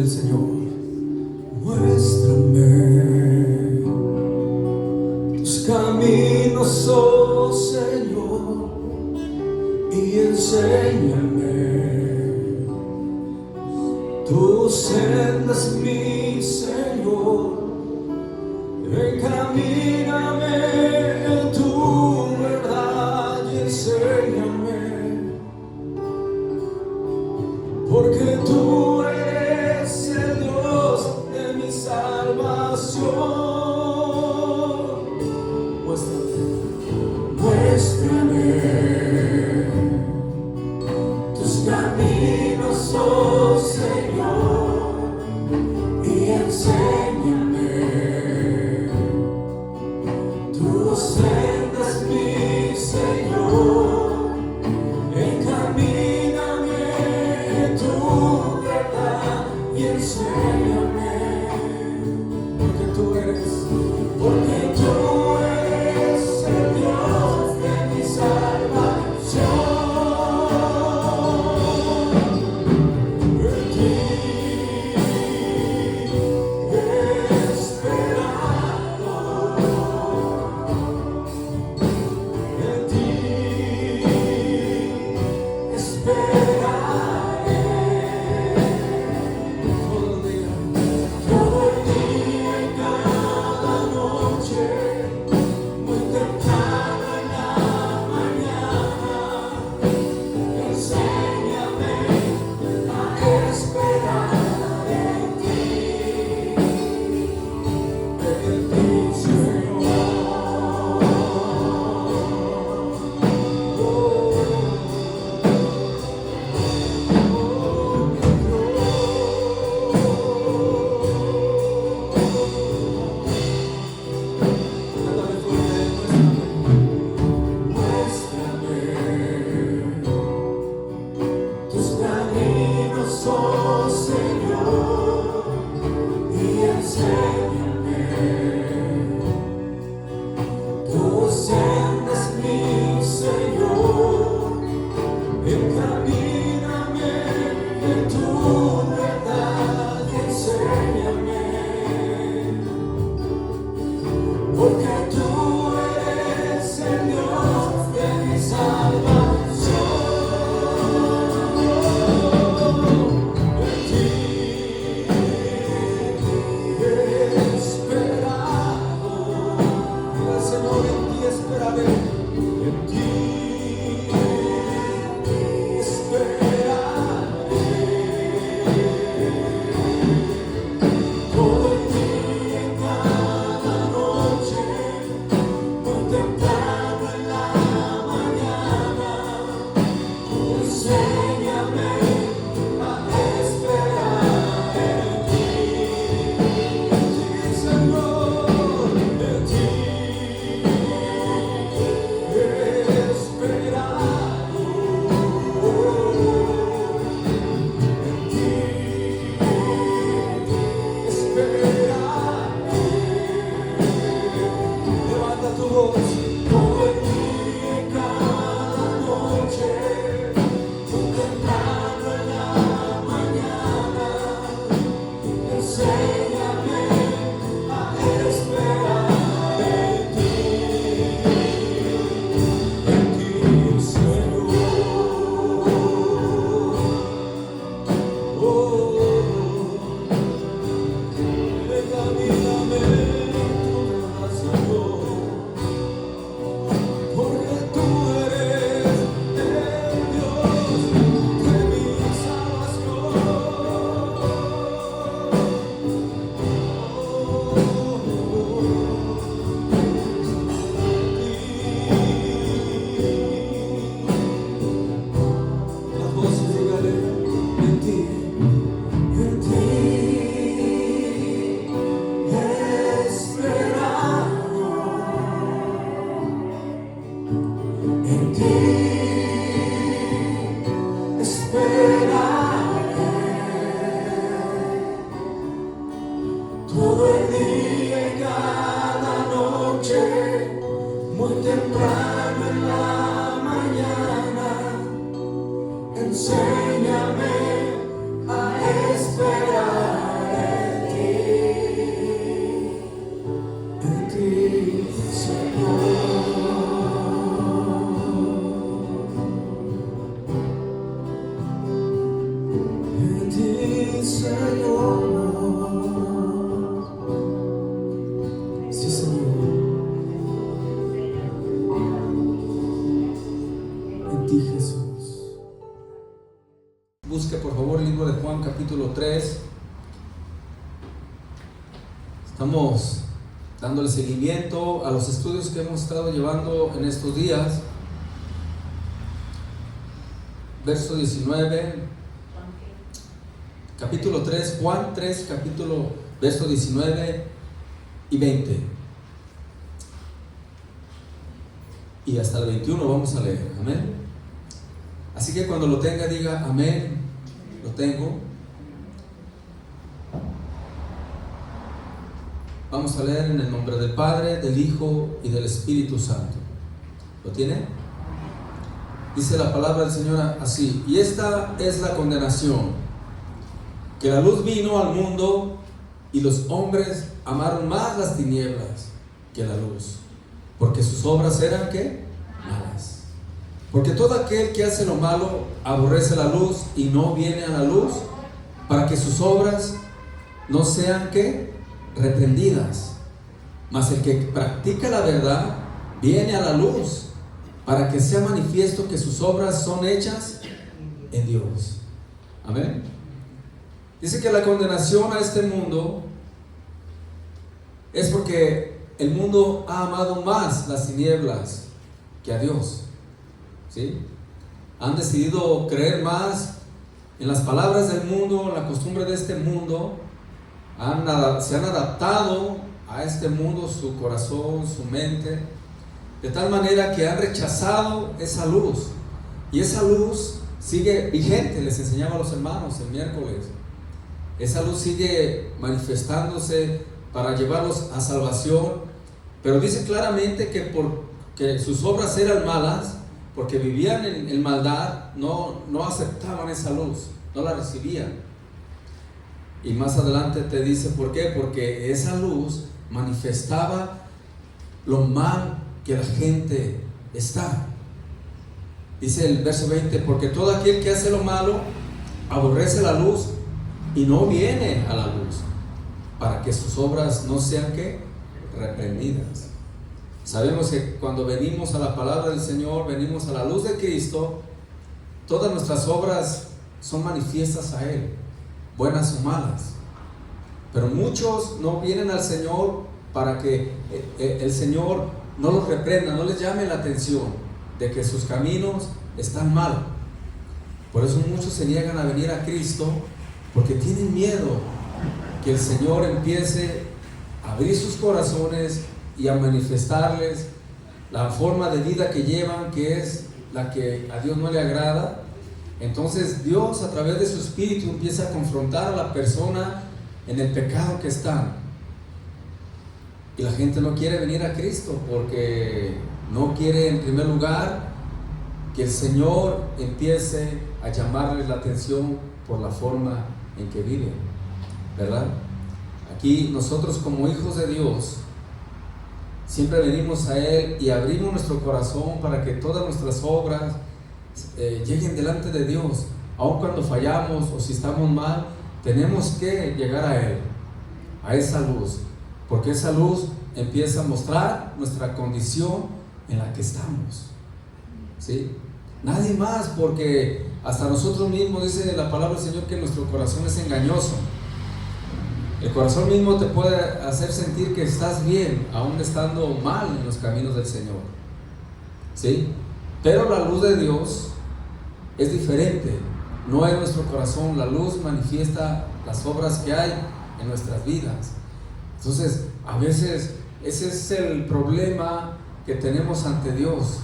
Señor. Muéstrame tus caminos, oh Señor, y enséñame tus sendas, mi Señor. Encamíname en tu verdad y enséñame, porque tú eres el Dios de mi salvación. Muéstrame tus caminos, oh Señor, y enséñame tus ti, Jesús. Busque por favor el libro de Juan capítulo 3. Estamos dándole seguimiento a los estudios que hemos estado llevando en estos días. Verso 19, capítulo 3, Juan 3, verso 19 y 20. Y hasta el 21 vamos a leer, amén. Así que cuando lo tenga, diga amén. Lo tengo. Vamos a leer en el nombre del Padre, del Hijo y del Espíritu Santo. ¿Lo tiene? Dice la palabra del Señor así: y esta es la condenación, que la luz vino al mundo y los hombres amaron más las tinieblas que la luz, porque sus obras eran ¿qué? Malas. Porque todo aquel que hace lo malo aborrece la luz y no viene a la luz, para que sus obras no sean ¿qué? Reprendidas. Mas el que practica la verdad viene a la luz, para que sea manifiesto que sus obras son hechas en Dios. Amén. Dice que la condenación a este mundo es porque el mundo ha amado más las tinieblas que a Dios. ¿Sí? Han decidido creer más en las palabras del mundo, en la costumbre de este mundo. Se han adaptado a este mundo su corazón, su mente, de tal manera que han rechazado esa luz. Y esa luz sigue vigente. Les enseñaba a los hermanos el miércoles. Esa luz sigue manifestándose para llevarlos a salvación. Pero dice claramente que porque sus obras eran malas, porque vivían en maldad, no aceptaban esa luz, no la recibían. Y más adelante te dice por qué: porque esa luz manifestaba lo mal que la gente está. Dice el verso 20: porque todo aquel que hace lo malo aborrece la luz y no viene a la luz, para que sus obras no sean ¿qué? Reprendidas. Sabemos que cuando venimos a la palabra del Señor, venimos a la luz de Cristo, todas nuestras obras son manifiestas a Él, buenas o malas. Pero muchos no vienen al Señor para que el Señor no los reprenda, no les llame la atención de que sus caminos están mal. Por eso muchos se niegan a venir a Cristo, porque tienen miedo que el Señor empiece a abrir sus corazones y a manifestarles la forma de vida que llevan, que es la que a Dios no le agrada. Entonces Dios, a través de su Espíritu, empieza a confrontar a la persona en el pecado que están. Y la gente no quiere venir a Cristo porque no quiere, en primer lugar, que el Señor empiece a llamarles la atención por la forma en que viven, ¿verdad? Aquí nosotros, como hijos de Dios, siempre venimos a Él y abrimos nuestro corazón para que todas nuestras obras lleguen delante de Dios. Aun cuando fallamos o si estamos mal, tenemos que llegar a Él, a esa luz, porque esa luz empieza a mostrar nuestra condición en la que estamos. ¿Sí? Nadie más, porque hasta nosotros mismos, dice la palabra del Señor, que nuestro corazón es engañoso. El corazón mismo te puede hacer sentir que estás bien, aún estando mal en los caminos del Señor. ¿Sí? Pero la luz de Dios es diferente. No es nuestro corazón. La luz manifiesta las obras que hay en nuestras vidas. Entonces, a veces ese es el problema que tenemos ante Dios,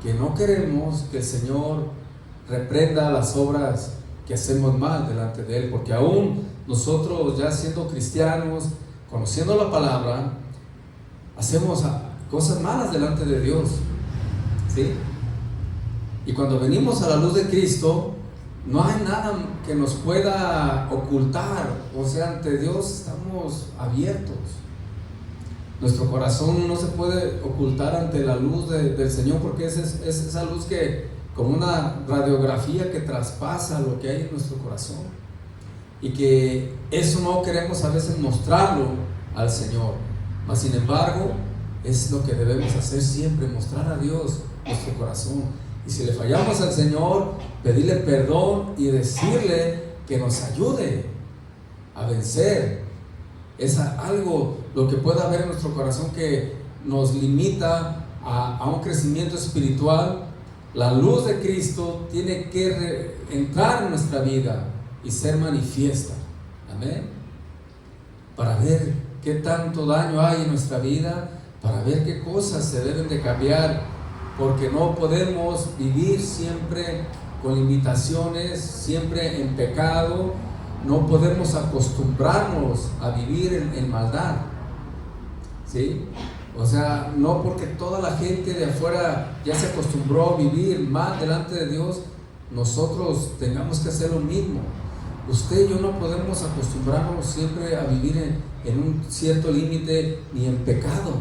que no queremos que el Señor reprenda las obras que hacemos mal delante de Él, porque aún nosotros, ya siendo cristianos, conociendo la palabra, hacemos cosas malas delante de Dios. ¿Sí? Y cuando venimos a la luz de Cristo, no hay nada que nos pueda ocultar. O sea, ante Dios estamos abiertos. Nuestro corazón no se puede ocultar ante la luz del Señor, porque es esa luz que, como una radiografía que traspasa lo que hay en nuestro corazón, y que eso no queremos a veces mostrarlo al Señor. Mas sin embargo, es lo que debemos hacer siempre: mostrar a Dios nuestro corazón. Y si le fallamos al Señor, pedirle perdón y decirle que nos ayude a vencer. Es algo lo que pueda haber en nuestro corazón que nos limita a un crecimiento espiritual. La luz de Cristo tiene que entrar en nuestra vida y ser manifiesta. Amén. Para ver qué tanto daño hay en nuestra vida, para ver qué cosas se deben de cambiar, porque no podemos vivir siempre con limitaciones, siempre en pecado. No podemos acostumbrarnos a vivir en maldad, ¿sí? O sea, no porque toda la gente de afuera ya se acostumbró a vivir mal delante de Dios, nosotros tengamos que hacer lo mismo. Usted y yo no podemos acostumbrarnos siempre a vivir en un cierto límite ni en pecado.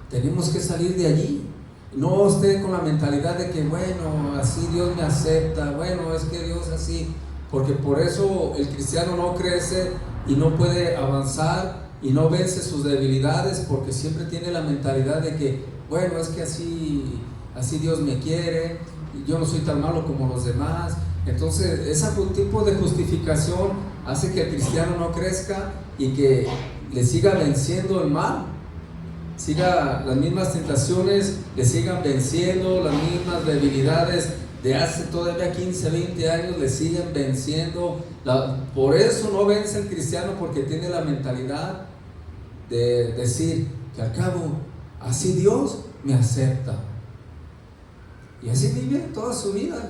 Tenemos que salir de allí. No esté con la mentalidad de que, bueno, así Dios me acepta, bueno, es que Dios así, porque por eso el cristiano no crece y no puede avanzar y no vence sus debilidades, porque siempre tiene la mentalidad de que, bueno, es que así Dios me quiere, y yo no soy tan malo como los demás. Entonces, ese tipo de justificación hace que el cristiano no crezca y que le siga venciendo el mal. Siga las mismas tentaciones, le sigan venciendo, las mismas debilidades de hace todavía 15, 20 años le siguen venciendo. Por eso no vence el cristiano, porque tiene la mentalidad de decir que al cabo, así Dios me acepta. Y así vive toda su vida.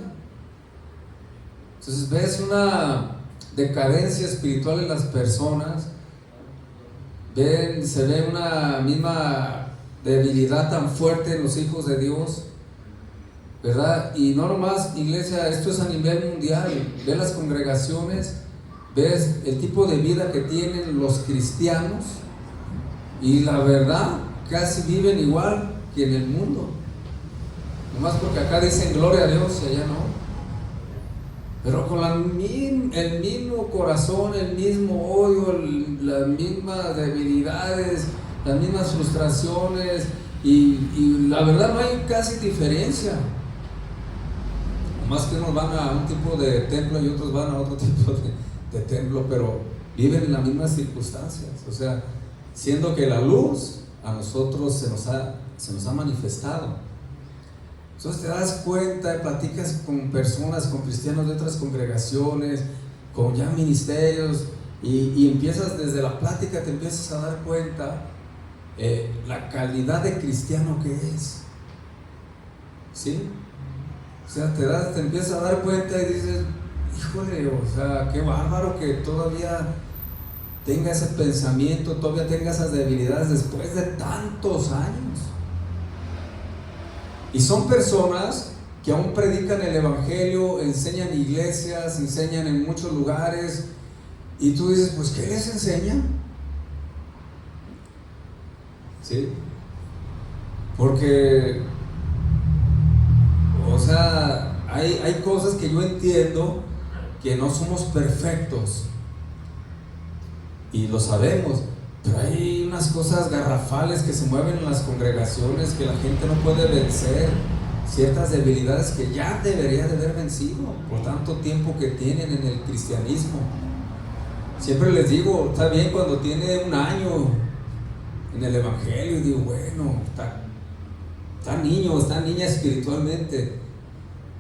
Entonces ves una decadencia espiritual en las personas. Se ve una misma debilidad tan fuerte en los hijos de Dios, ¿verdad? Y no nomás, iglesia, esto es a nivel mundial. Ve las congregaciones, ves el tipo de vida que tienen los cristianos, y la verdad, casi viven igual que en el mundo. Nomás porque acá dicen gloria a Dios y allá no. Pero con el mismo corazón, el mismo odio, las mismas debilidades, las mismas frustraciones, y la verdad no hay casi diferencia. Más que unos van a un tipo de templo y otros van a otro tipo de templo, pero viven en las mismas circunstancias. O sea, siendo que la luz a nosotros se nos ha manifestado. Entonces te das cuenta, platicas con personas, con cristianos de otras congregaciones, con ya ministerios, y empiezas desde la plática, te empiezas a dar cuenta la calidad de cristiano que es, ¿sí? O sea, te empiezas a dar cuenta y dices, híjole, o sea, qué bárbaro que todavía tenga ese pensamiento, todavía tenga esas debilidades después de tantos años. Y son personas que aún predican el evangelio, enseñan iglesias, enseñan en muchos lugares, y tú dices, pues ¿qué les enseñan? ¿Sí? Porque, o sea, hay cosas que yo entiendo que no somos perfectos, y lo sabemos, pero hay unas cosas garrafales que se mueven en las congregaciones que la gente no puede vencer, ciertas debilidades que ya debería de haber vencido por tanto tiempo que tienen en el cristianismo. Siempre les digo, está bien cuando tiene un año en el evangelio, y digo, bueno, está niño, está niña espiritualmente,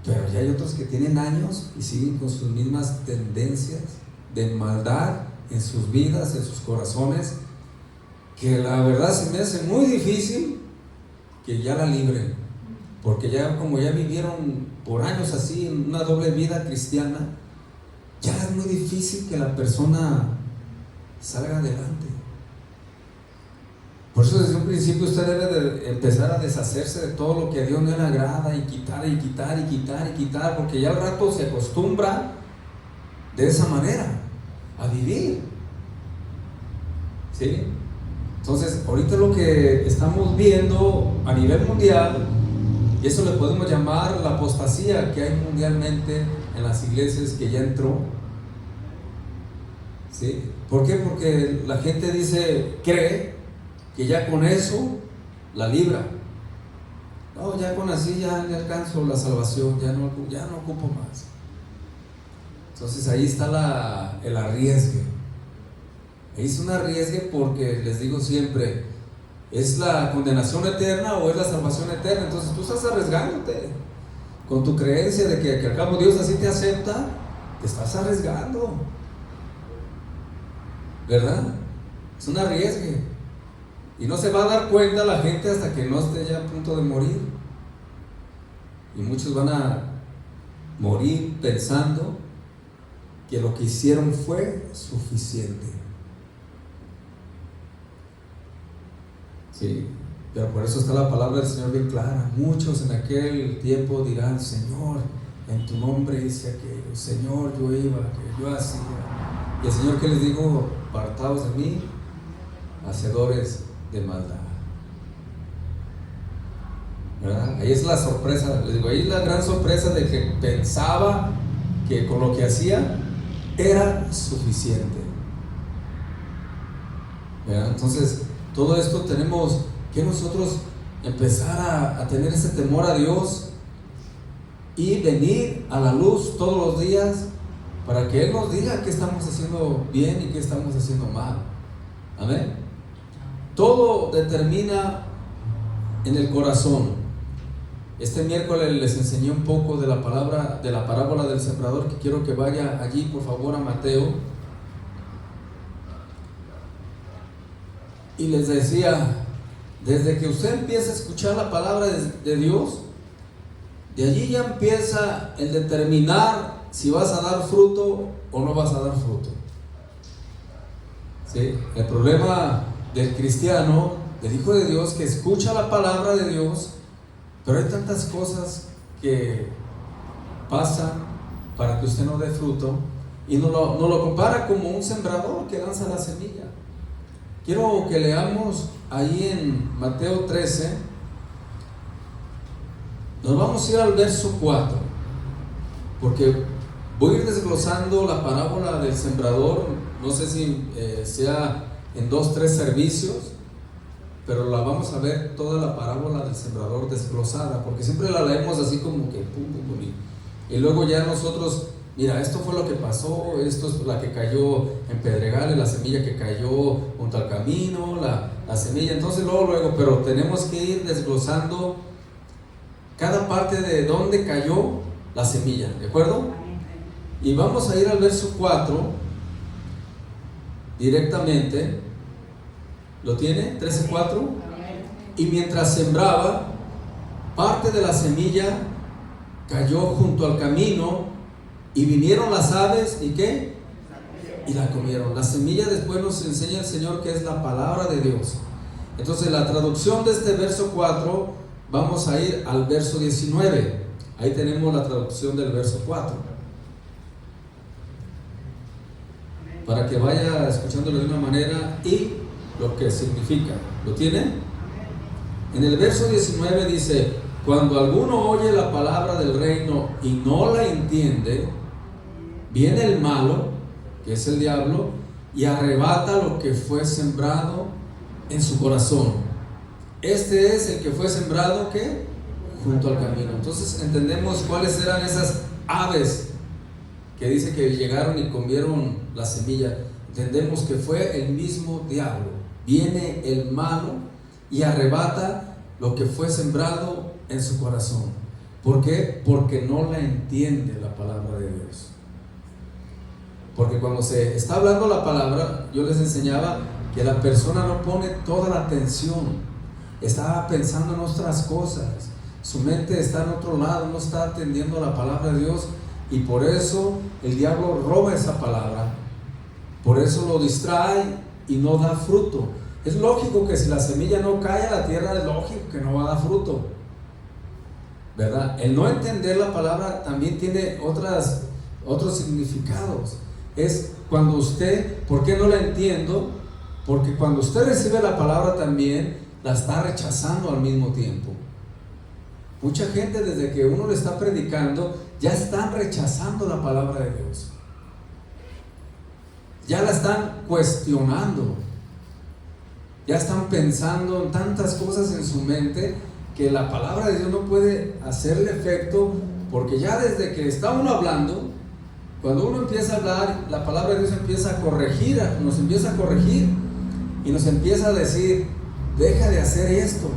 pero ya hay otros que tienen años y siguen con sus mismas tendencias de maldad en sus vidas, en sus corazones, que la verdad se me hace muy difícil que ya la libren, porque ya como ya vivieron por años así en una doble vida cristiana, ya es muy difícil que la persona salga adelante. Por eso desde un principio usted debe de empezar a deshacerse de todo lo que a Dios no le agrada, y quitar y quitar y quitar y quitar, porque ya al rato se acostumbra de esa manera a vivir, ¿sí? Entonces, ahorita lo que estamos viendo a nivel mundial, y eso le podemos llamar la apostasía que hay mundialmente en las iglesias, que ya entró, ¿sí? ¿Por qué? Porque la gente cree que ya con eso la libra. No, ya con así ya le alcanzo la salvación, ya no ocupo más. Entonces ahí está el arriesgue. Ahí es un arriesgue porque les digo siempre, ¿es la condenación eterna o es la salvación eterna? Entonces tú estás arriesgándote con tu creencia de que al cabo Dios así te acepta, te estás arriesgando, ¿verdad? Es un arriesgue y no se va a dar cuenta la gente hasta que no esté ya a punto de morir, y muchos van a morir pensando que lo que hicieron fue suficiente. Sí, pero por eso está la palabra del Señor bien clara. Muchos en aquel tiempo dirán: Señor, en tu nombre hice aquello, Señor, yo iba, que yo hacía. Y el Señor, ¿qué les digo? Apartaos de mí, hacedores de maldad. ¿Verdad? Ahí es la sorpresa, les digo, ahí es la gran sorpresa de que pensaba que con lo que hacía era suficiente. ¿Verdad? Entonces, todo esto tenemos que nosotros empezar a tener ese temor a Dios y venir a la luz todos los días para que Él nos diga qué estamos haciendo bien y qué estamos haciendo mal. Amén. Todo determina en el corazón. Este miércoles les enseñé un poco de la parábola del sembrador, que quiero que vaya allí por favor a Mateo. Y les decía, desde que usted empieza a escuchar la palabra de Dios, de allí ya empieza el determinar si vas a dar fruto o no vas a dar fruto. ¿Sí? El problema del cristiano, del Hijo de Dios, que escucha la palabra de Dios, pero hay tantas cosas que pasan para que usted no dé fruto, y no lo compara como un sembrador que lanza la semilla. Quiero que leamos ahí en Mateo 13. Nos vamos a ir al verso 4, porque voy a ir desglosando la parábola del sembrador. No sé si sea en 2-3 servicios, pero la vamos a ver toda la parábola del sembrador desglosada, porque siempre la leemos así como que pum, pum, pum, y luego ya nosotros, mira, esto fue lo que pasó, esto es la que cayó en pedregales, la semilla que cayó junto al camino, la semilla, entonces luego, pero tenemos que ir desglosando cada parte de dónde cayó la semilla, ¿de acuerdo? Y vamos a ir al verso 4 directamente. ¿Lo tiene? 13:4. Y mientras sembraba, parte de la semilla cayó junto al camino, y vinieron las aves, ¿y qué? Y la comieron. La semilla, después nos enseña el Señor que es la palabra de Dios. Entonces la traducción de este verso 4, vamos a ir al verso 19. Ahí tenemos la traducción del verso 4, para que vaya escuchándolo de una manera y lo que significa. ¿Lo tienen? En el verso 19 dice: cuando alguno oye la palabra del reino y no la entiende, viene el malo, que es el diablo, y arrebata lo que fue sembrado en su corazón. Este es el que fue sembrado, ¿qué? Junto al camino. Entonces entendemos cuáles eran esas aves que dice que llegaron y comieron la semilla. Entendemos que fue el mismo diablo. Viene el malo y arrebata lo que fue sembrado en su corazón. ¿Por qué? Porque no la entiende la palabra de Dios. Porque cuando se está hablando la palabra, yo les enseñaba que la persona no pone toda la atención, está pensando en otras cosas, su mente está en otro lado, no está atendiendo a la palabra de Dios, y por eso el diablo roba esa palabra, por eso lo distrae y no da fruto. Es lógico que si la semilla no cae a la tierra, es lógico que no va a dar fruto, ¿verdad? El no entender la palabra también tiene otros significados. Es cuando usted, ¿por qué no la entiendo? Porque cuando usted recibe la palabra también la está rechazando al mismo tiempo. Mucha gente, desde que uno le está predicando, ya están rechazando la palabra de Dios, ya la están cuestionando, ya están pensando en tantas cosas en su mente que la palabra de Dios no puede hacerle efecto, porque ya desde que está uno hablando, cuando uno empieza a hablar, la palabra de Dios empieza a corregir, nos empieza a corregir y nos empieza a decir, deja de hacer esto.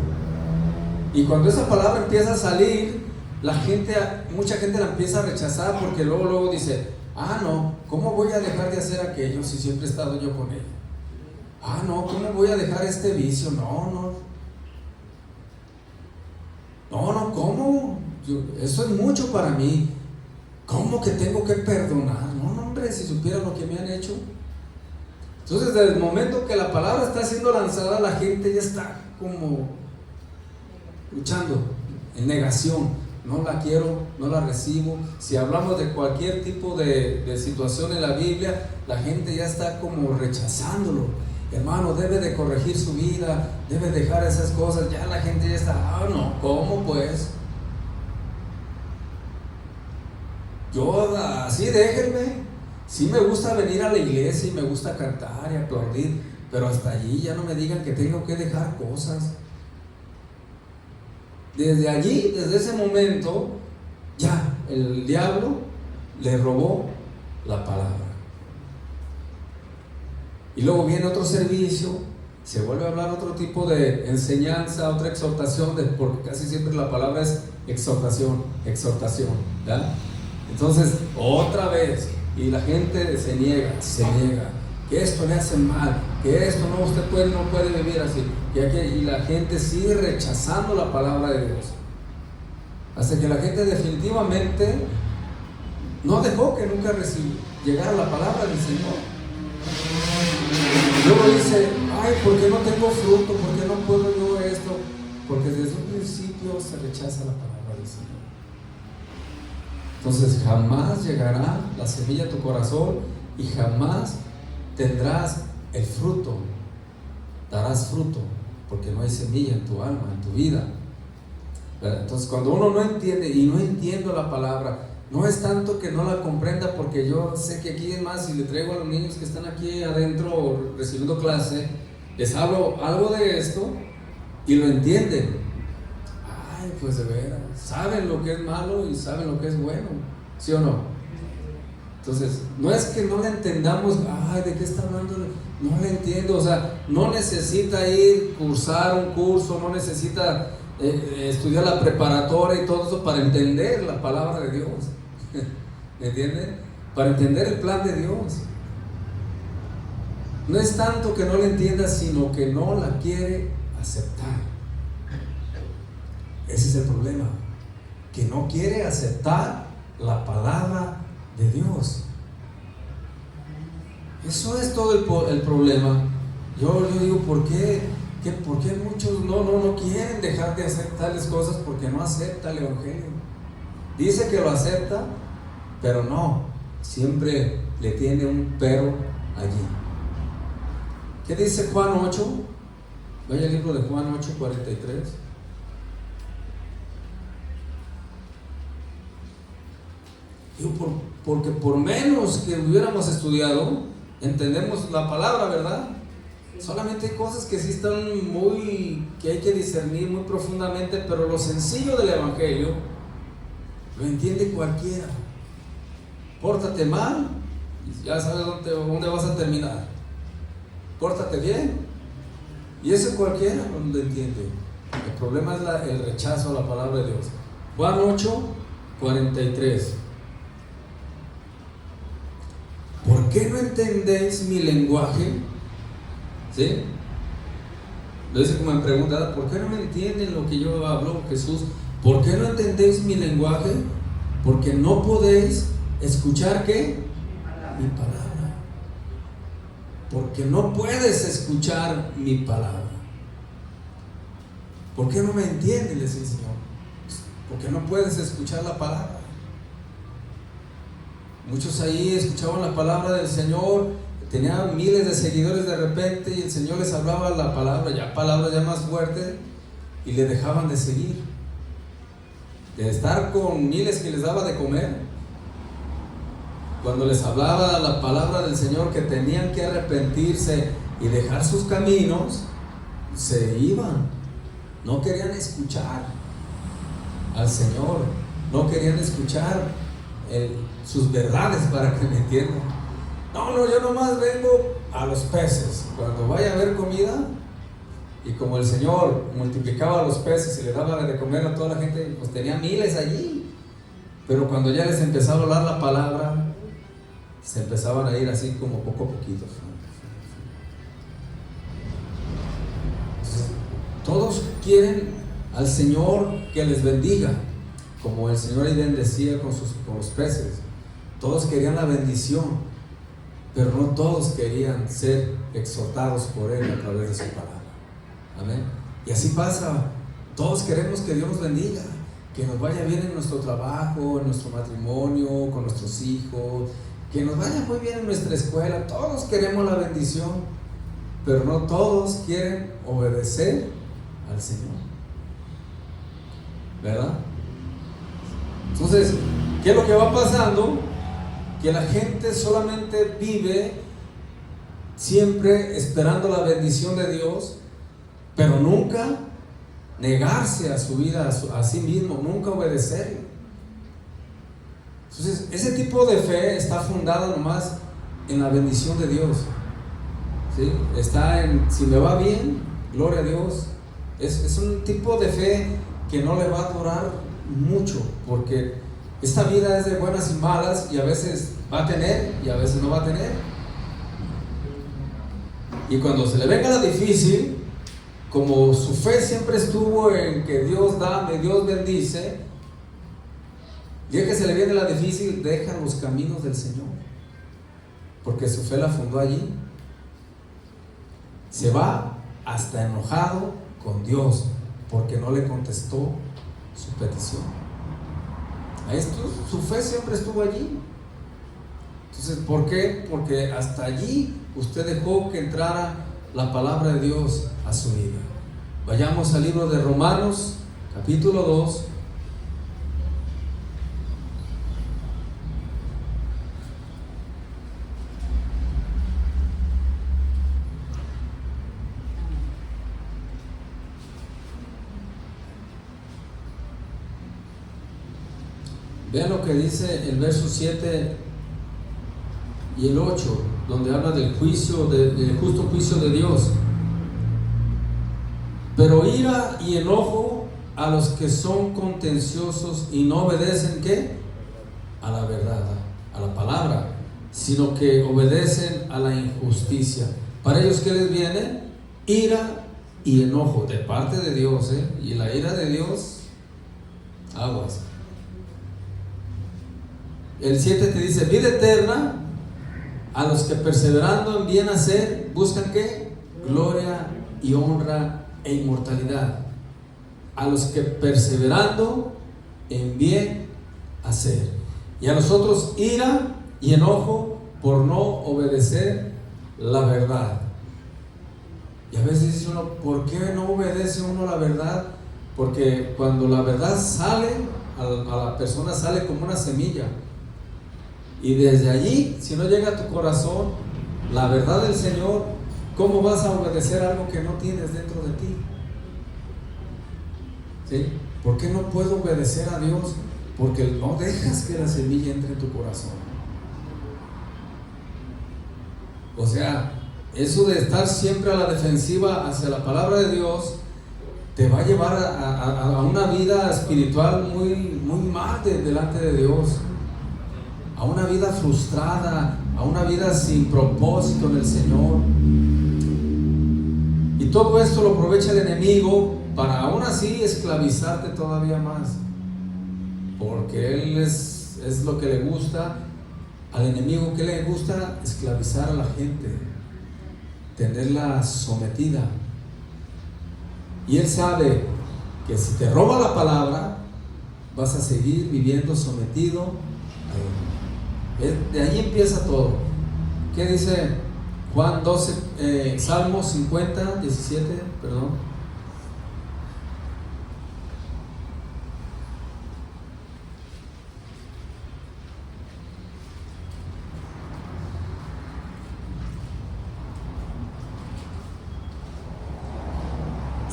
Y cuando esa palabra empieza a salir, mucha gente la empieza a rechazar, porque luego dice, no, ¿cómo voy a dejar de hacer aquello si siempre he estado yo con ella? No, ¿cómo voy a dejar este vicio? No, ¿cómo? Eso es mucho para mí. ¿Cómo que tengo que perdonar? No, hombre, si supieran lo que me han hecho. Entonces, desde el momento que la palabra está siendo lanzada, la gente ya está como luchando, en negación. No la quiero, no la recibo. Si hablamos de cualquier tipo de situación en la Biblia, la gente ya está como rechazándolo. Hermano, debe de corregir su vida, debe dejar esas cosas. Ya la gente ya está, no, ¿cómo pues? Yo así déjenme. Sí me gusta venir a la iglesia y me gusta cantar y aplaudir, pero hasta allí ya no me digan que tengo que dejar cosas. Desde allí, desde ese momento, ya el diablo le robó la palabra. Y luego viene otro servicio, se vuelve a hablar otro tipo de enseñanza, otra exhortación, porque casi siempre la palabra es exhortación, ¿verdad? Entonces, otra vez, y la gente se niega, que esto le hace mal, que esto no, usted no puede vivir así, y la gente sigue rechazando la palabra de Dios, hasta que la gente definitivamente no dejó que nunca llegara la palabra del Señor. Luego dice, ¿por qué no tengo fruto? ¿Por qué no puedo yo esto? Porque desde un principio se rechaza la palabra del Señor. Entonces jamás llegará la semilla a tu corazón y jamás tendrás el fruto, darás fruto, porque no hay semilla en tu alma, en tu vida. Entonces cuando uno no entiende, y no entiendo la palabra, no es tanto que no la comprenda, porque yo sé que aquí es más, si le traigo a los niños que están aquí adentro recibiendo clase, les hablo algo de esto y lo entienden. Pues de veras, saben lo que es malo y saben lo que es bueno, ¿sí o no? Entonces, no es que no le entendamos, ¿de qué está hablando? No le entiendo, o sea, no necesita cursar un curso, no necesita estudiar la preparatoria y todo eso para entender la palabra de Dios. ¿Me entienden? Para entender el plan de Dios. No es tanto que no la entienda, sino que no la quiere aceptar. Ese es el problema, que no quiere aceptar la palabra de Dios. Eso es todo el problema. Yo digo, ¿por qué muchos no quieren dejar de hacer tales cosas? Porque no acepta el Evangelio. Dice que lo acepta, pero no, siempre le tiene un pero allí. ¿Qué dice Juan 8? Vaya al libro de Juan 8, 43. Digo, porque por menos que hubiéramos estudiado, entendemos la palabra, ¿verdad? Solamente hay cosas que sí están que hay que discernir muy profundamente, pero lo sencillo del Evangelio lo entiende cualquiera. Pórtate mal y ya sabes dónde vas a terminar. Pórtate bien y eso cualquiera lo entiende. El problema es el rechazo a la palabra de Dios. Juan 8, 43. ¿Por qué no entendéis mi lenguaje? ¿Sí? Lo dice como en pregunta, ¿por qué no me entienden lo que yo hablo, Jesús? ¿Por qué no entendéis mi lenguaje? Porque no podéis escuchar, ¿qué? Mi palabra. Porque no puedes escuchar mi palabra. ¿Por qué no me entienden? Le dice el Señor. Porque no puedes escuchar la palabra. Muchos ahí escuchaban la palabra del Señor, tenían miles de seguidores de repente, y el Señor les hablaba la palabra, palabras ya más fuertes, y le dejaban de seguir. De estar con miles que les daba de comer, cuando les hablaba la palabra del Señor, que tenían que arrepentirse y dejar sus caminos, se iban. no querían escuchar al Señor, no querían escuchar sus verdades, para que me entiendan. No, yo nomás vengo a los peces. Cuando vaya a haber comida, y como el Señor multiplicaba los peces y le daba de comer a toda la gente, pues tenía miles allí. Pero cuando ya les empezaba a hablar la palabra, se empezaban a ir así como poco a poquito. Entonces, todos quieren al Señor que les bendiga, como el Señor ahí bendecía con los peces. Todos querían la bendición, pero no todos querían ser exhortados por Él a través de su palabra. Amén. Y así pasa. Todos queremos que Dios nos bendiga, que nos vaya bien en nuestro trabajo, en nuestro matrimonio, con nuestros hijos, que nos vaya muy bien en nuestra escuela. Todos queremos la bendición, pero no todos quieren obedecer al Señor, ¿verdad? Entonces, ¿qué es lo que va pasando? Que la gente solamente vive siempre esperando la bendición de Dios, pero nunca negarse a su vida, a sí mismo, nunca obedecerle. Entonces, ese tipo de fe está fundada nomás en la bendición de Dios, ¿sí? Está en, si me va bien, gloria a Dios. Es un tipo de fe que no le va a durar mucho, porque esta vida es de buenas y malas, y a veces va a tener y a veces no va a tener. Y cuando se le venga la difícil, como su fe siempre estuvo en que Dios da y Dios bendice, ya que se le viene la difícil, deja los caminos del Señor, porque su fe la fundó allí. Se va hasta enojado con Dios porque no le contestó su petición. A esto, su fe siempre estuvo allí. Entonces, ¿por qué? Porque hasta allí usted dejó que entrara la palabra de Dios a su vida. Vayamos al libro de Romanos, capítulo 2. Vean lo que dice el verso 7 y el 8, donde habla del juicio, del justo juicio de Dios. Pero ira y enojo a los que son contenciosos y no obedecen, ¿qué? A la verdad, a la palabra, sino que obedecen a la injusticia. Para ellos, ¿qué les viene? Ira y enojo de parte de Dios, ¿eh? Y la ira de Dios, aguas. El 7 te dice: vida eterna a los que perseverando en bien hacer buscan, ¿qué? Gloria y honra e inmortalidad. A los que perseverando en bien hacer. Y a nosotros ira y enojo por no obedecer la verdad. Y a veces dice uno: ¿por qué no obedece uno la verdad? Porque cuando la verdad sale, a la persona sale como una semilla. Y desde allí, si no llega a tu corazón la verdad del Señor, ¿cómo vas a obedecer algo que no tienes dentro de ti? ¿Sí? ¿Por qué no puedo obedecer a Dios? Porque no dejas que la semilla entre en tu corazón. O sea, eso de estar siempre a la defensiva hacia la palabra de Dios te va a llevar a una vida espiritual muy, muy mal delante de Dios, a una vida frustrada, a una vida sin propósito en el Señor. Y todo esto lo aprovecha el enemigo para aún así esclavizarte todavía más, porque él es lo que le gusta al enemigo. ¿Qué le gusta? Esclavizar a la gente, tenerla sometida. Y él sabe que si te roba la palabra, vas a seguir viviendo sometido a él. De ahí empieza todo. ¿Qué dice Juan 12, Salmos 50, 17, perdón?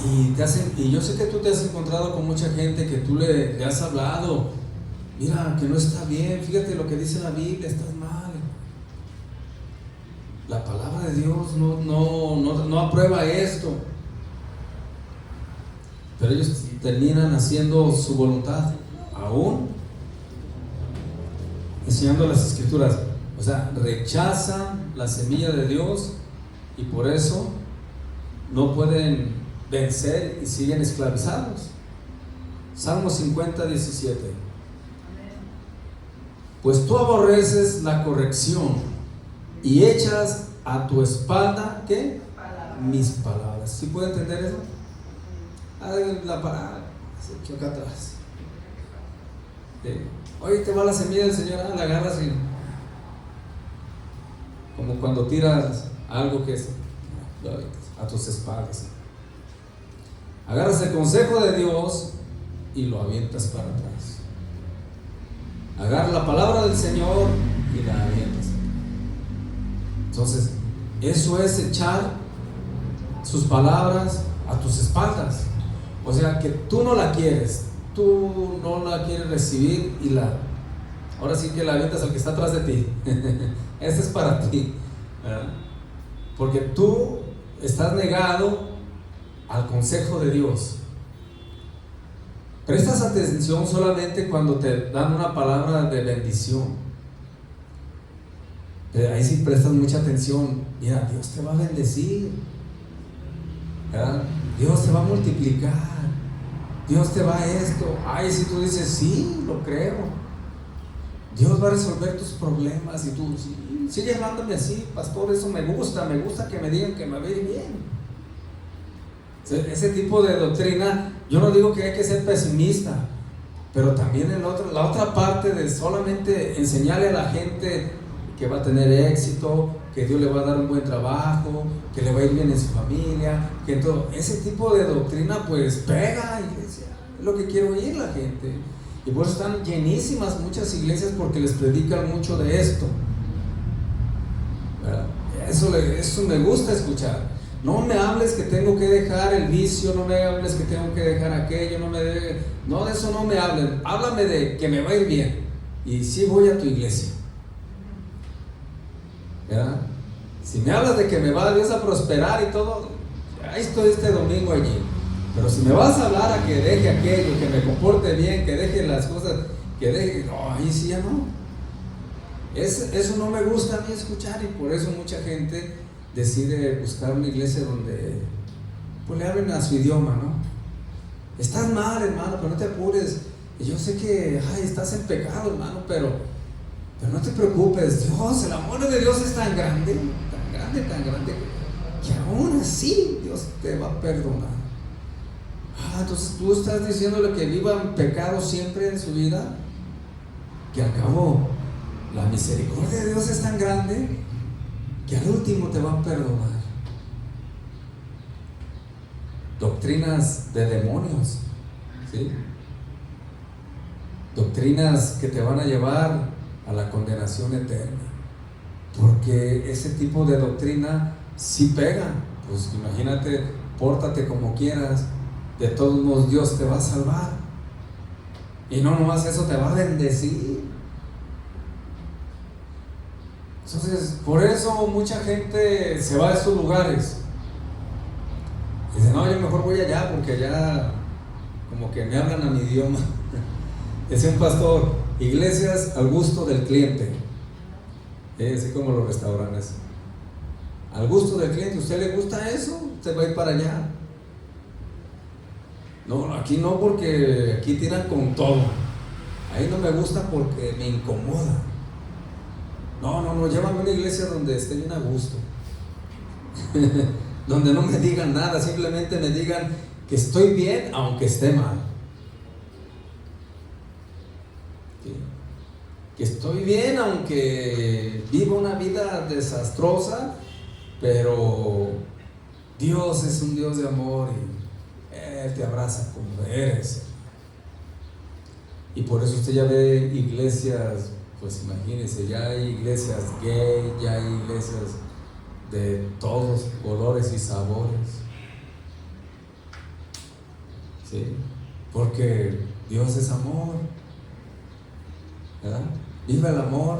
y yo sé que tú te has encontrado con mucha gente que tú le has hablado, mira, que no está bien, fíjate lo que dice la Biblia, estás mal. La palabra de Dios no aprueba esto. Pero ellos terminan haciendo su voluntad, aún enseñando las escrituras. O sea, rechazan la semilla de Dios y por eso no pueden vencer y siguen esclavizados. Salmo 50, 17. Pues tú aborreces la corrección y echas a tu espalda, ¿qué? Mis palabras. ¿Sí puede entender eso? La parada se echó acá atrás. Oye, te va la semilla del Señor, la agarras y como cuando tiras algo que es a tus espaldas. Agarras el consejo de Dios y lo avientas para atrás. Agarras la palabra del Señor y la avientas. Entonces, eso es echar sus palabras a tus espaldas. O sea, que tú no la quieres recibir y ahora sí que la avientas al que está atrás de ti. Este es para ti, ¿verdad? Porque tú estás negado al consejo de Dios. Prestas atención solamente cuando te dan una palabra de bendición. Ahí sí prestas mucha atención. Mira, Dios te va a bendecir, ¿verdad? Dios te va a multiplicar, Dios te va a esto. Ay, si tú dices, sí, lo creo, Dios va a resolver tus problemas. Y tú, sí, sigue hablándome así, pastor, eso me gusta que me digan que me va a ir bien. Ese tipo de doctrina, yo no digo que hay que ser pesimista, pero también la otra parte de solamente enseñarle a la gente que va a tener éxito, que Dios le va a dar un buen trabajo, que le va a ir bien en su familia, que todo ese tipo de doctrina pues pega, iglesia, es lo que quiere oír la gente. Y por eso están llenísimas muchas iglesias, porque les predican mucho de esto, ¿verdad? Eso me gusta escuchar. No me hables que tengo que dejar el vicio, no me hables que tengo que dejar aquello, no, de eso no me hablen. Háblame de que me va a ir bien y sí voy a tu iglesia, ¿verdad? Si me hablas de que me va Dios a prosperar y todo, ahí estoy este domingo allí. Pero si me vas a hablar a que deje aquello, que me comporte bien, que deje las cosas, que deje, no, ahí sí ya no. Eso no me gusta a mí escuchar, y por eso mucha gente decide buscar una iglesia donde pues le hablen a su idioma, ¿no? Estás mal, hermano, pero no te apures. Y yo sé que estás en pecado, hermano, pero no te preocupes. Dios, el amor de Dios es tan grande, que aún así Dios te va a perdonar. Entonces tú estás diciéndole que viva en pecado siempre en su vida, que al cabo la misericordia de Dios es tan grande que al último te va a perdonar. Doctrinas de demonios, ¿sí? Doctrinas que te van a llevar a la condenación eterna, porque ese tipo de doctrina sí pega. Pues imagínate, pórtate como quieras, de todos modos Dios te va a salvar, y no nomás eso, te va a bendecir. Entonces, por eso mucha gente se va a esos lugares. Dice, no, yo mejor voy allá, porque allá como que me hablan a mi idioma. Decía un pastor, iglesias al gusto del cliente, así como los restaurantes, al gusto del cliente. ¿Usted le gusta eso? Usted va a ir para allá. No, aquí no, porque aquí tiran con todo. Ahí no me gusta porque me incomoda. No, llévame a una iglesia donde esté bien a gusto. Donde no me digan nada, simplemente me digan que estoy bien aunque esté mal. ¿Sí? Que estoy bien aunque viva una vida desastrosa, pero Dios es un Dios de amor y Él te abraza como eres. Y por eso usted ya ve iglesias, pues imagínense, ya hay iglesias gay, ya hay iglesias de todos colores y sabores. ¿sí? Porque Dios es amor, ¿verdad? Viva el amor.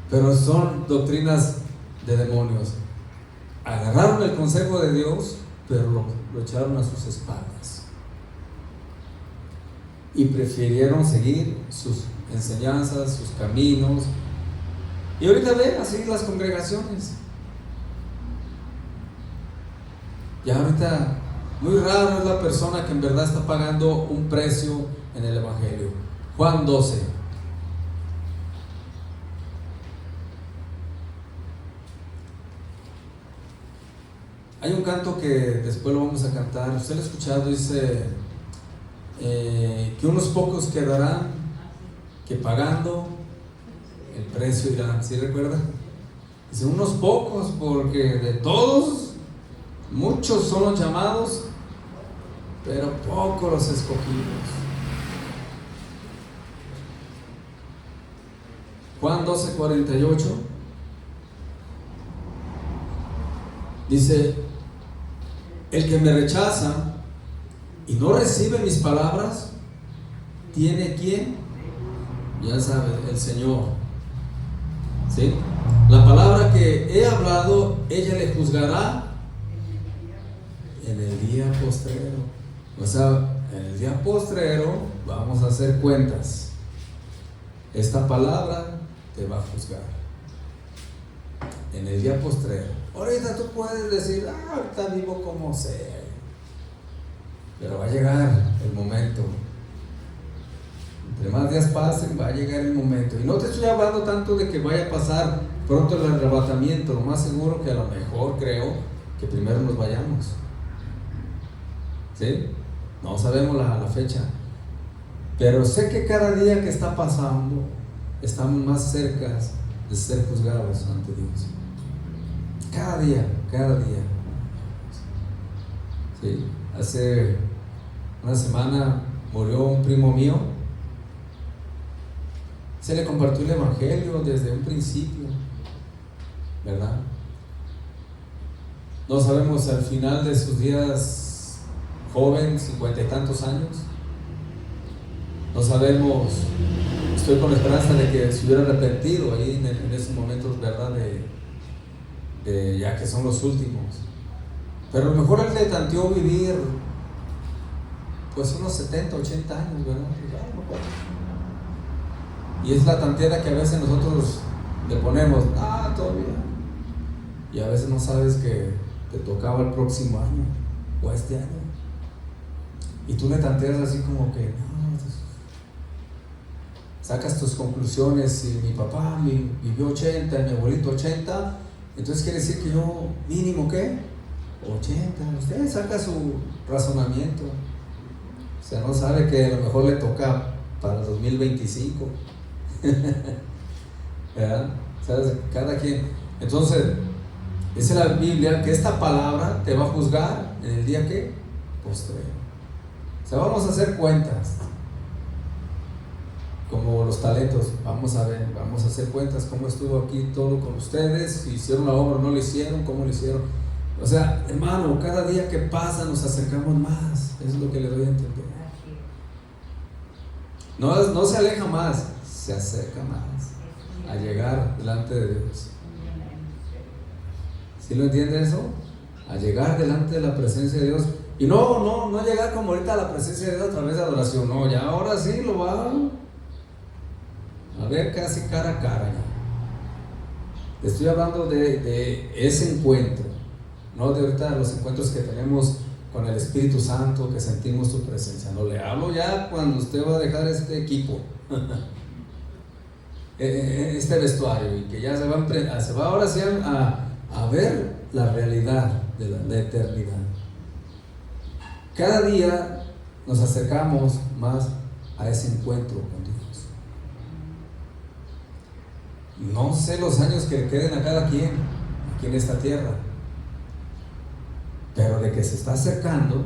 Pero son doctrinas de demonios. Agarraron el consejo de Dios, pero lo echaron a sus espaldas y prefirieron seguir sus enseñanzas, sus caminos. Y ahorita ven así las congregaciones. Ya ahorita muy raro es la persona que en verdad está pagando un precio en el Evangelio. Juan 12. Hay un canto que después lo vamos a cantar. Usted lo ha escuchado, dice que unos pocos quedarán, que pagando el precio irán. ¿Sí recuerda? Dice unos pocos, porque de todos, muchos son los llamados, pero pocos los escogidos. Juan 12:48 dice: el que me rechaza y no recibe mis palabras, ¿tiene quién? Ya sabe, el Señor. ¿Sí? La palabra que he hablado, ella le juzgará en el día postrero. O sea, en el día postrero vamos a hacer cuentas. Esta palabra te va a juzgar en el día postrero. Ahorita tú puedes decir, ahorita vivo como sea, pero va a llegar el momento. Entre más días pasen, va a llegar el momento. Y no te estoy hablando tanto de que vaya a pasar pronto el arrebatamiento. Lo más seguro que a lo mejor creo que primero nos vayamos. ¿Sí? No sabemos la fecha, pero sé que cada día que está pasando estamos más cerca de ser juzgados ante Dios. Cada día. ¿Sí? Hace una semana murió un primo mío. Se le compartió el Evangelio desde un principio, ¿verdad? No sabemos al final de sus días, joven, 50 y tantos años. No sabemos, estoy con la esperanza de que se hubiera arrepentido ahí en esos momentos, ¿verdad? De ya que son los últimos. Pero a lo mejor él le tanteó vivir pues unos 70, 80 años, ¿verdad? Y es la tanteada que a veces nosotros le ponemos, todavía. Y a veces no sabes que te tocaba el próximo año o este año. Y tú le tanteas así como que, sacas tus conclusiones. Si mi papá vivió 80, mi abuelito 80, entonces quiere decir que yo mínimo, ¿qué? 80. Usted saca su razonamiento. O sea, no sabe que a lo mejor le toca para el 2025. ¿Verdad? ¿Sabes? Cada quien. Entonces, dice la Biblia que esta palabra te va a juzgar en el día que postrero. O sea, vamos a hacer cuentas. Como los talentos, vamos a hacer cuentas cómo estuvo aquí todo con ustedes, si hicieron la obra o no lo hicieron, cómo lo hicieron. O sea, hermano, cada día que pasa nos acercamos más. Eso es lo que le doy a entender. No se aleja más, se acerca más a llegar delante de Dios. ¿Sí lo entiende eso? A llegar delante de la presencia de Dios. Y no llegar como ahorita a la presencia de Dios a través de adoración. No, ya ahora sí lo va a ver casi cara a cara ya. Estoy hablando de ese encuentro, no de ahorita los encuentros que tenemos con el Espíritu Santo, que sentimos su presencia. No, le hablo ya cuando usted va a dejar este equipo, este vestuario, y que ya se va ahora sí a ver la realidad de la eternidad. Cada día nos acercamos más a ese encuentro con Dios. No sé los años que le queden a cada quien aquí en esta tierra, pero de que se está acercando,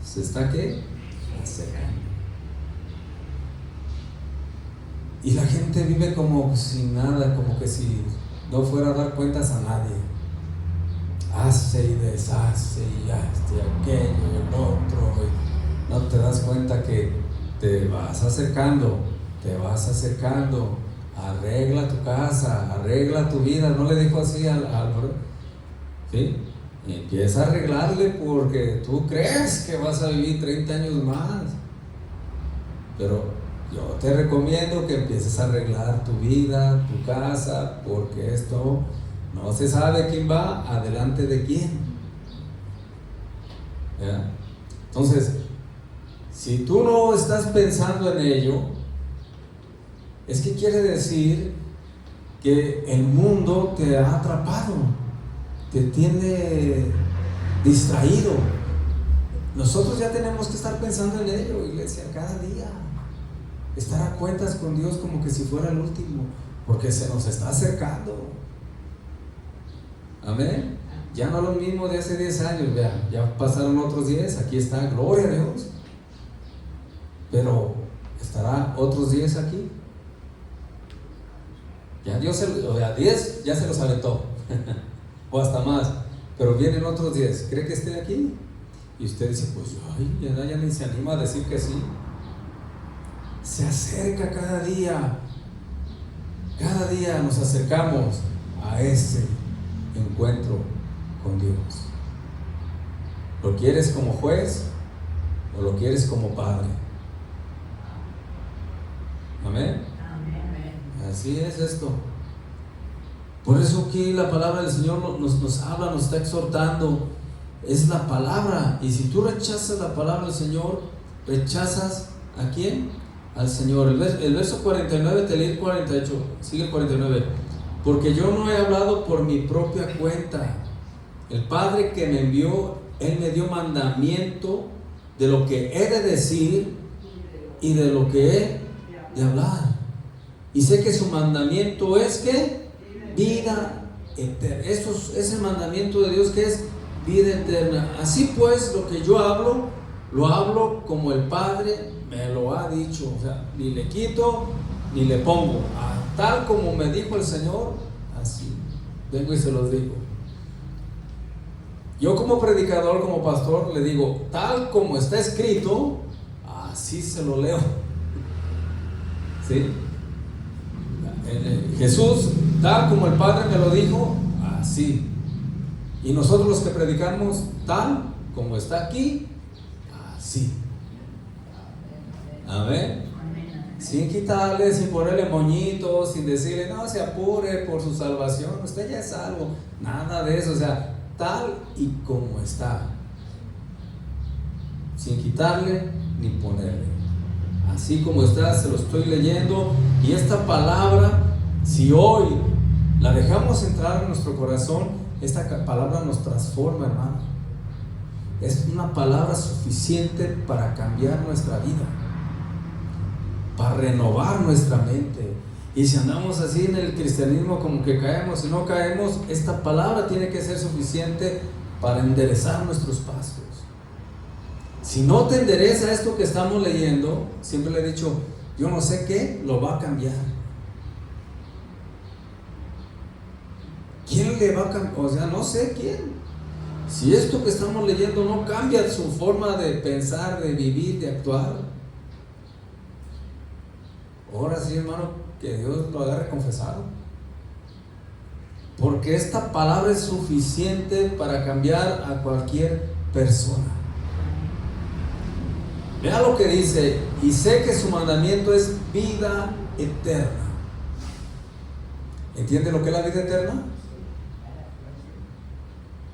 se está ¿qué? Acercando. Y la gente vive como sin nada, como que si no fuera a dar cuentas a nadie. hace y deshace y aquello y el otro, y no te das cuenta que te vas acercando, arregla tu casa, arregla tu vida. ¿No le dijo así al ¿sí? Y empieza a arreglarle porque tú crees que vas a vivir 30 años más, pero yo te recomiendo que empieces a arreglar tu vida, tu casa, porque esto no se sabe quién va adelante de quién. ¿Ya? Entonces, si tú no estás pensando en ello, es que quiere decir que el mundo te ha atrapado, te tiene distraído. Nosotros ya tenemos que estar pensando en ello, iglesia, cada día. Estar a cuentas con Dios como que si fuera el último, porque se nos está acercando. Amén. Ya no lo mismo de hace 10 años, vean, ya pasaron otros 10, aquí está, gloria a Dios. Pero estará otros 10 aquí. Ya Dios, 10 ya se los aventó, o hasta más, pero vienen otros 10. ¿Cree que esté aquí? Y usted dice, pues ya ni se anima a decir que sí. Se acerca cada día nos acercamos a ese encuentro con Dios. ¿Lo quieres como juez o lo quieres como padre? Amén. Así es esto. Por eso aquí la palabra del Señor nos habla, nos está exhortando. Es la palabra. Y si tú rechazas la palabra del Señor, rechazas ¿a quién? Al Señor. El verso 49, te leí el 48, sigue el 49. Porque yo no he hablado por mi propia cuenta. El Padre que me envió, Él me dio mandamiento de lo que he de decir y de lo que he de hablar. Y sé que su mandamiento es que vida eterna. Es el mandamiento de Dios, que es vida eterna. Así pues, lo que yo hablo, lo hablo como el Padre me lo ha dicho. O sea, ni le quito ni le pongo. Tal como me dijo el Señor, así vengo y se los digo. Yo como predicador, como pastor, le digo, tal como está escrito, así se lo leo. ¿Sí? Jesús, tal como el Padre me lo dijo, así. Y nosotros los que predicamos, tal como está aquí, así. Amén. Sin quitarle, sin ponerle moñitos, sin decirle, no se apure por su salvación, usted ya es salvo. Nada de eso, o sea, tal y como está. Sin quitarle ni ponerle. Así como está, se lo estoy leyendo. Y esta palabra, si hoy la dejamos entrar en nuestro corazón, esta palabra nos transforma, hermano. Es una palabra suficiente para cambiar nuestra vida, para renovar nuestra mente. Y si andamos así en el cristianismo como que caemos y no caemos, esta palabra tiene que ser suficiente para enderezar nuestros pasos. Si no te endereza esto que estamos leyendo, siempre le he dicho, yo no sé qué lo va a cambiar. ¿Quién le va a cambiar? O sea, no sé quién. Si esto que estamos leyendo no cambia su forma de pensar, de vivir, de actuar, ahora sí, hermano, que Dios lo agarre confesado. Porque esta palabra es suficiente para cambiar a cualquier persona. Vea lo que dice, y sé que su mandamiento es vida eterna. ¿Entiende lo que es la vida eterna?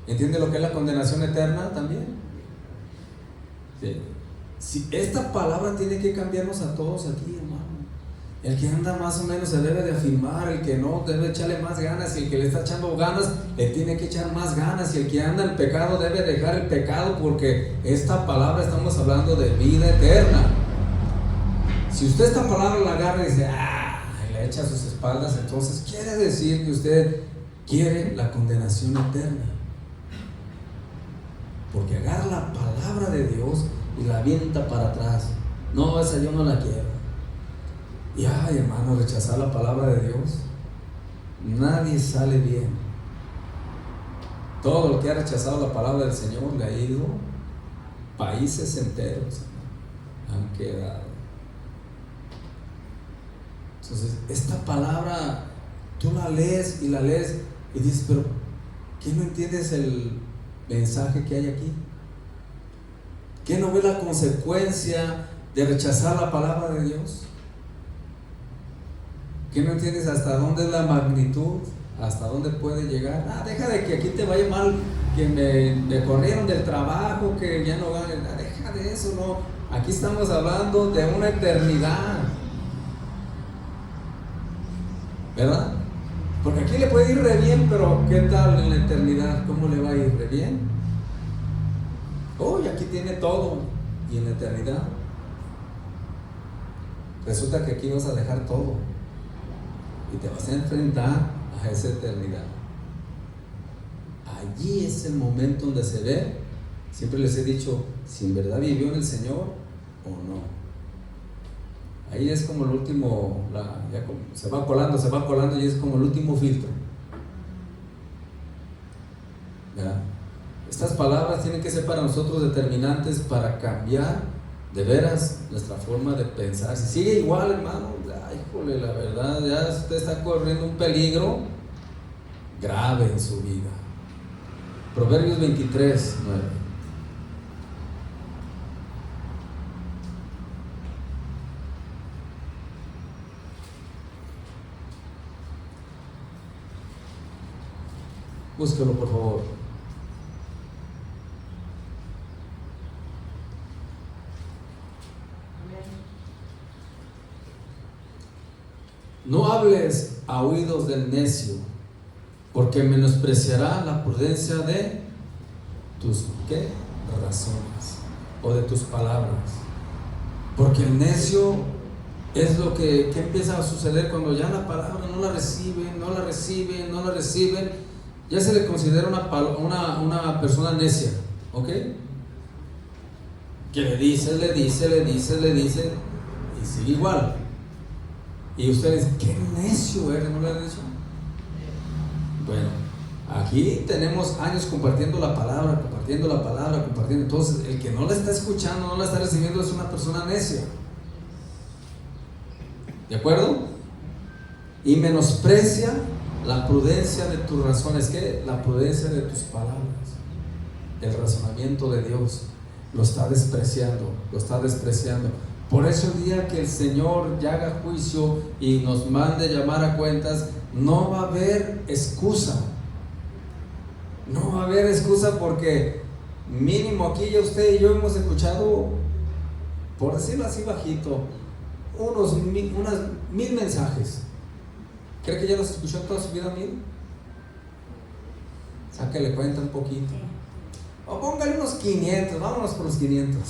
¿Entiende lo que es la condenación eterna también? Sí. Si esta palabra tiene que cambiarnos a todos aquí, hermano. El que anda más o menos se debe de afirmar, el que no debe echarle más ganas, y el que le está echando ganas le tiene que echar más ganas, y el que anda en pecado debe dejar el pecado, porque esta palabra estamos hablando de vida eterna. Si usted esta palabra la agarra y dice, y la echa a sus espaldas, entonces quiere decir que usted quiere la condenación eterna, porque agarra la palabra de Dios y la avienta para atrás. No, esa yo no la quiero. Y hermano, rechazar la palabra de Dios, nadie sale bien. Todo el que ha rechazado la palabra del Señor le ha ido, países enteros han quedado. Entonces, esta palabra tú la lees y dices, pero ¿qué no entiendes el mensaje que hay aquí? ¿Qué no ve la consecuencia de rechazar la palabra de Dios? ¿Qué no entiendes hasta dónde es la magnitud? ¿Hasta dónde puede llegar? Deja de que aquí te vaya mal, que me corrieron del trabajo, que ya no ganen. Deja de eso, no. Aquí estamos hablando de una eternidad, ¿verdad? Porque aquí le puede ir re bien, pero ¿qué tal en la eternidad? ¿Cómo le va a ir? ¿Re bien? Y aquí tiene todo. ¿Y en la eternidad? Resulta que aquí vas a dejar todo y te vas a enfrentar a esa eternidad. Allí es el momento donde se ve. Siempre les he dicho, si en verdad vivió en el Señor o no. Ahí es como el último, se va colando y es como el último filtro, ¿verdad? Estas palabras tienen que ser para nosotros determinantes para cambiar de veras nuestra forma de pensar. Si sigue igual, hermano, híjole, la verdad, ya usted está corriendo un peligro grave en su vida. Proverbios 23, 9. Búsquelo, por favor. No hables a oídos del necio, porque menospreciará la prudencia de tus razones o de tus palabras. Porque el necio es lo que empieza a suceder cuando ya la palabra no la reciben, ya se le considera una persona necia, ¿ok? Que le dice y sigue igual. Y ustedes, qué necio eres, ¿no le han dicho? Bueno, aquí tenemos años compartiendo la palabra. Entonces, el que no la está escuchando, no la está recibiendo, es una persona necia. ¿De acuerdo? Y menosprecia la prudencia de tus razones. ¿Qué? La prudencia de tus palabras. El razonamiento de Dios. Lo está despreciando. Por eso el día que el Señor ya haga juicio y nos mande llamar a cuentas, no va a haber excusa. Porque mínimo aquí ya usted y yo hemos escuchado, por decirlo así bajito, unos 1000 mensajes. ¿Cree que ya los escuchó toda su vida 1000? Sáquele cuenta un poquito. O póngale unos 500, vámonos por los 500.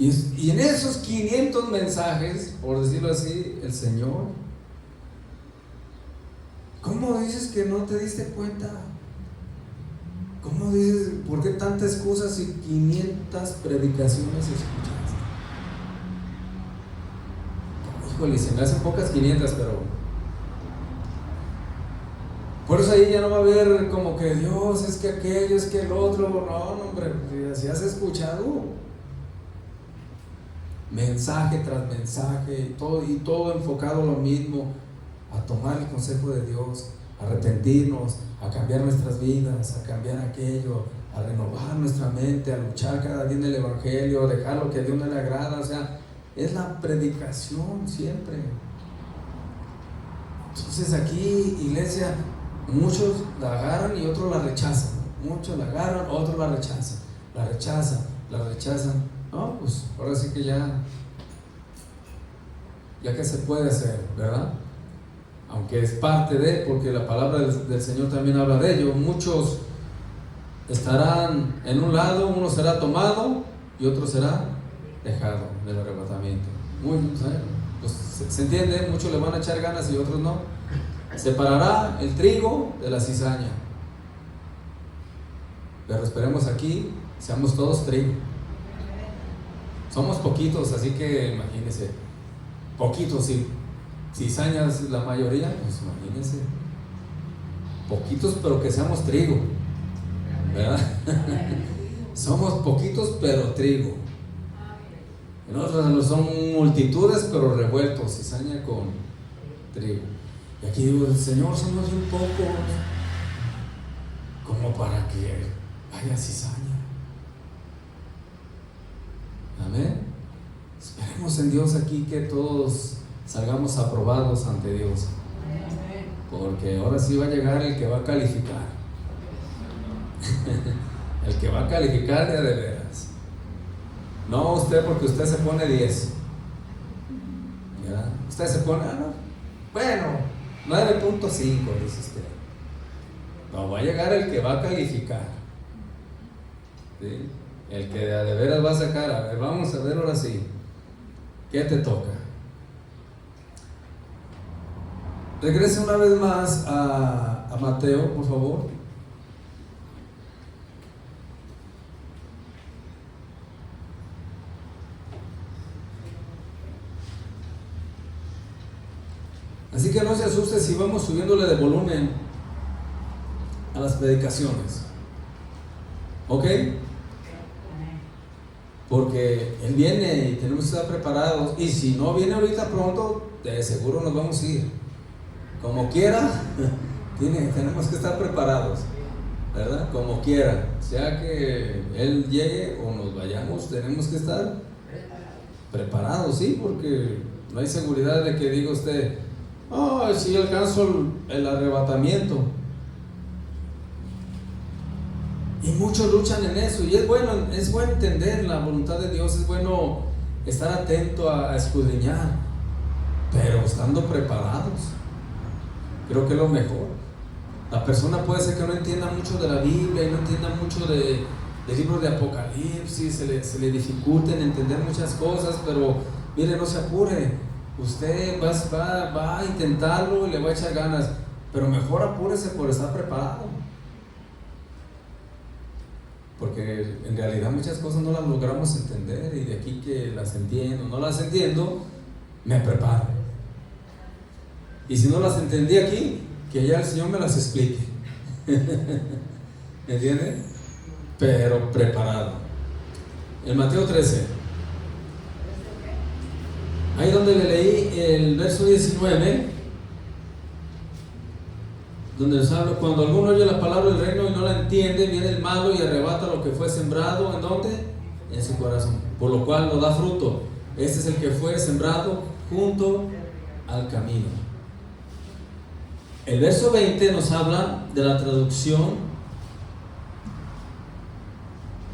Y en esos 500 mensajes, por decirlo así, el Señor, ¿cómo dices que no te diste cuenta? ¿Cómo dices, por qué tantas excusas y 500 predicaciones escuchaste? Híjole, se me hacen pocas 500, pero por eso ahí ya no va a haber como que Dios, es que aquello, es que el otro. No, hombre, si has escuchado mensaje tras mensaje y todo enfocado a lo mismo, a tomar el consejo de Dios, a arrepentirnos, a cambiar nuestras vidas, a cambiar aquello, a renovar nuestra mente, a luchar cada día en el Evangelio, a dejar lo que a Dios no le agrada. O sea, es la predicación siempre. Entonces aquí, iglesia, muchos la agarran y otros la rechazan. Muchos la agarran, otros la rechazan. No, pues ahora sí que ya que se puede hacer, ¿verdad? Aunque es parte de, porque la palabra del Señor también habla de ello. Muchos estarán en un lado, uno será tomado y otro será dejado del arrebatamiento. Pues se entiende, muchos le van a echar ganas y otros no. Separará el trigo de la cizaña. Pero esperemos aquí, seamos todos trigo. Somos poquitos, así que imagínense, poquitos, si cizañas la mayoría, pues imagínense. poquitos pero que seamos trigo, ¿verdad? Somos poquitos pero trigo. Nosotros son multitudes pero revueltos, cizaña con trigo. Y aquí digo, Señor, somos un poco como para que haya cizaña. Amén. Esperemos en Dios aquí que todos salgamos aprobados ante Dios, porque ahora sí va a llegar el que va a calificar. El que va a calificar de veras. No usted, porque usted se pone 10. ¿Ya? Usted se pone, bueno, 9.5, dice usted. No, va a llegar el que va a calificar, ¿sí? El que de veras va a sacar. A ver, vamos a ver ahora sí. ¿Qué te toca? Regrese una vez más a Mateo, por favor. Así que no se asuste si vamos subiéndole de volumen a las predicaciones, ¿ok? Porque Él viene y tenemos que estar preparados. Y si no viene ahorita pronto, de seguro nos vamos a ir. Como quiera, tenemos que estar preparados, ¿verdad? Como quiera, sea que Él llegue o nos vayamos, tenemos que estar preparados, ¿sí? Porque no hay seguridad de que diga usted, si alcanzo el arrebatamiento. Y muchos luchan en eso, y es bueno entender la voluntad de Dios, es bueno estar atento a escudriñar, pero estando preparados. Creo que es lo mejor. La persona puede ser que no entienda mucho de la Biblia y no entienda mucho de libros de Apocalipsis, se le dificulten entender muchas cosas, pero mire, no se apure. Usted va a intentarlo y le va a echar ganas, pero mejor apúrese por estar preparado, porque en realidad muchas cosas no las logramos entender, y de aquí que las entiendo, no las entiendo, me preparo. Y si no las entendí aquí, que ya el Señor me las explique. ¿Me entienden? Pero preparado. En Mateo 13, ahí donde le leí el verso 19, donde nos habla, cuando alguno oye la palabra del reino y no la entiende, viene el malo y arrebata lo que fue sembrado. ¿En dónde? En su corazón, por lo cual no da fruto. Este es el que fue sembrado junto al camino. El verso 20 nos habla de la traducción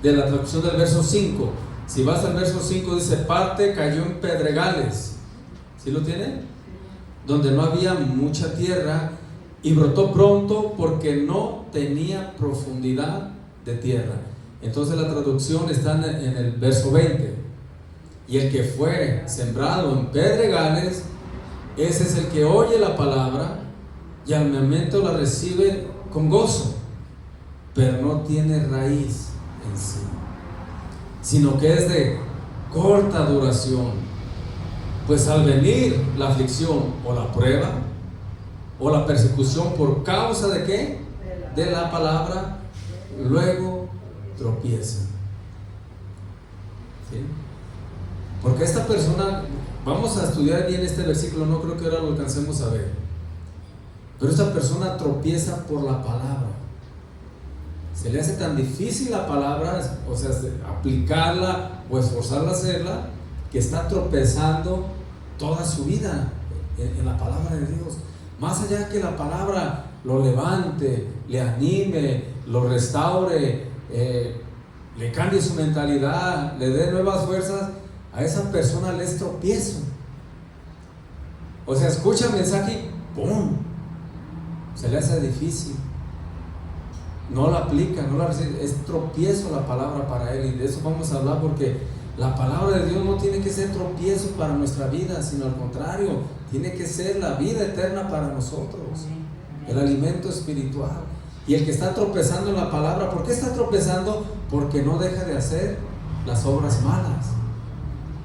del verso 5. Si vas al verso 5, dice: parte cayó en pedregales. ¿Sí lo tienen? Donde no había mucha tierra, y brotó pronto porque no tenía profundidad de tierra. Entonces la traducción está en el verso 20. Y el que fue sembrado en pedregales, ese es el que oye la palabra y al momento la recibe con gozo, pero no tiene raíz en sí, sino que es de corta duración. Pues al venir la aflicción o la prueba o la persecución por causa de ¿qué? De la palabra, luego tropieza. ¿Sí? Porque esta persona, vamos a estudiar bien este versículo, no creo que ahora lo alcancemos a ver, pero esta persona tropieza por la palabra. Se le hace tan difícil la palabra, o sea, aplicarla o esforzarla a hacerla, que está tropezando toda su vida en la palabra de Dios. Más allá que la palabra lo levante, le anime, lo restaure, le cambie su mentalidad, le dé nuevas fuerzas, a esa persona le es tropiezo. O sea, escucha el mensaje y ¡pum!, se le hace difícil, no la aplica, no la recibe, es tropiezo la palabra para él. Y de eso vamos a hablar, porque la palabra de Dios no tiene que ser tropiezo para nuestra vida, sino al contrario, tiene que ser la vida eterna para nosotros, el alimento espiritual. Y el que está tropezando en la palabra, ¿por qué está tropezando? Porque no deja de hacer las obras malas.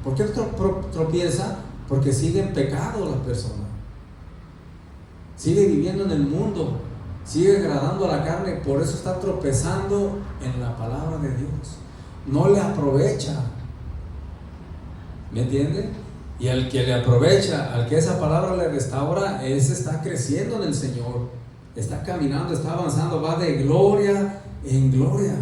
¿Por qué tropieza? Porque sigue en pecado la persona, sigue viviendo en el mundo, sigue agradando a la carne, por eso está tropezando en la palabra de Dios. No le aprovecha. ¿Me entiende? Y al que le aprovecha, al que esa palabra le restaura, ese está creciendo en el Señor, está caminando, está avanzando, va de gloria en gloria.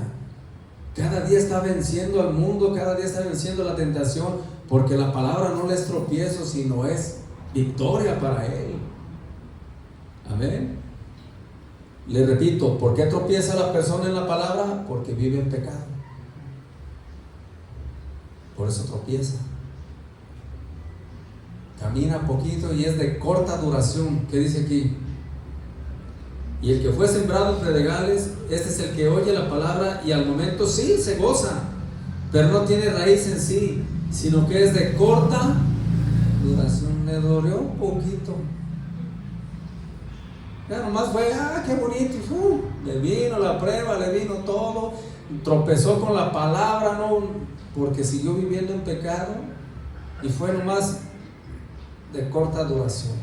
Cada día está venciendo al mundo, cada día está venciendo la tentación, porque la palabra no le es tropiezo, sino es victoria para él. Amén. Le repito, ¿por qué tropieza la persona en la palabra? Porque vive en pecado. Por eso tropieza. Camina poquito y es de corta duración. ¿Qué dice aquí? Y el que fue sembrado entre regales, este es el que oye la palabra y al momento sí se goza, pero no tiene raíz en sí, sino que es de corta duración. Le dolió un poquito. Ya nomás fue, qué bonito, le vino la prueba, le vino todo, tropezó con la palabra, no, porque siguió viviendo en pecado y fue nomás de corta duración.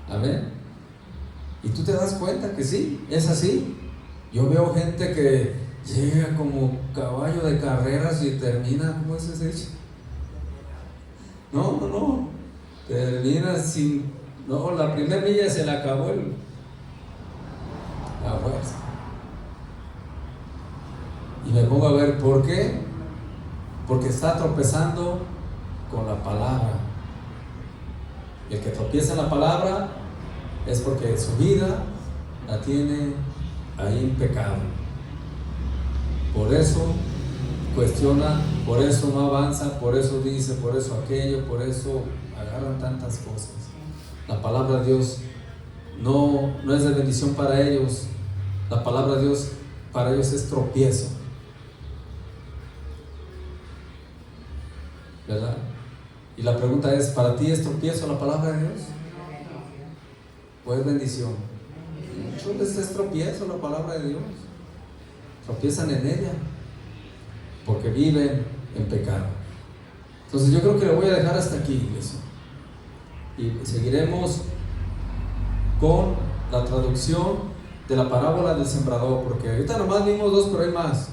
Amén. Y tú te das cuenta que sí, es así. Yo veo gente que llega como caballo de carreras y termina, ¿cómo es ese dicho? No, termina sin, no, la primera milla se le acabó la fuerza. Y me pongo a ver por qué. Porque está tropezando con la palabra. El que tropieza en la palabra es porque su vida la tiene ahí en pecado. Por eso cuestiona, por eso no avanza, por eso dice, por eso aquello, por eso agarran tantas cosas. La palabra de Dios no es de bendición para ellos. La palabra de Dios para ellos es tropiezo, ¿verdad? Y la pregunta es, ¿para ti es tropiezo la palabra de Dios? ¿O es bendición? Muchos les es tropiezo la palabra de Dios. Tropiezan en ella porque viven en pecado. Entonces yo creo que lo voy a dejar hasta aquí, iglesia, y seguiremos con la traducción de la parábola del sembrador, porque ahorita nomás vimos dos, pero hay más.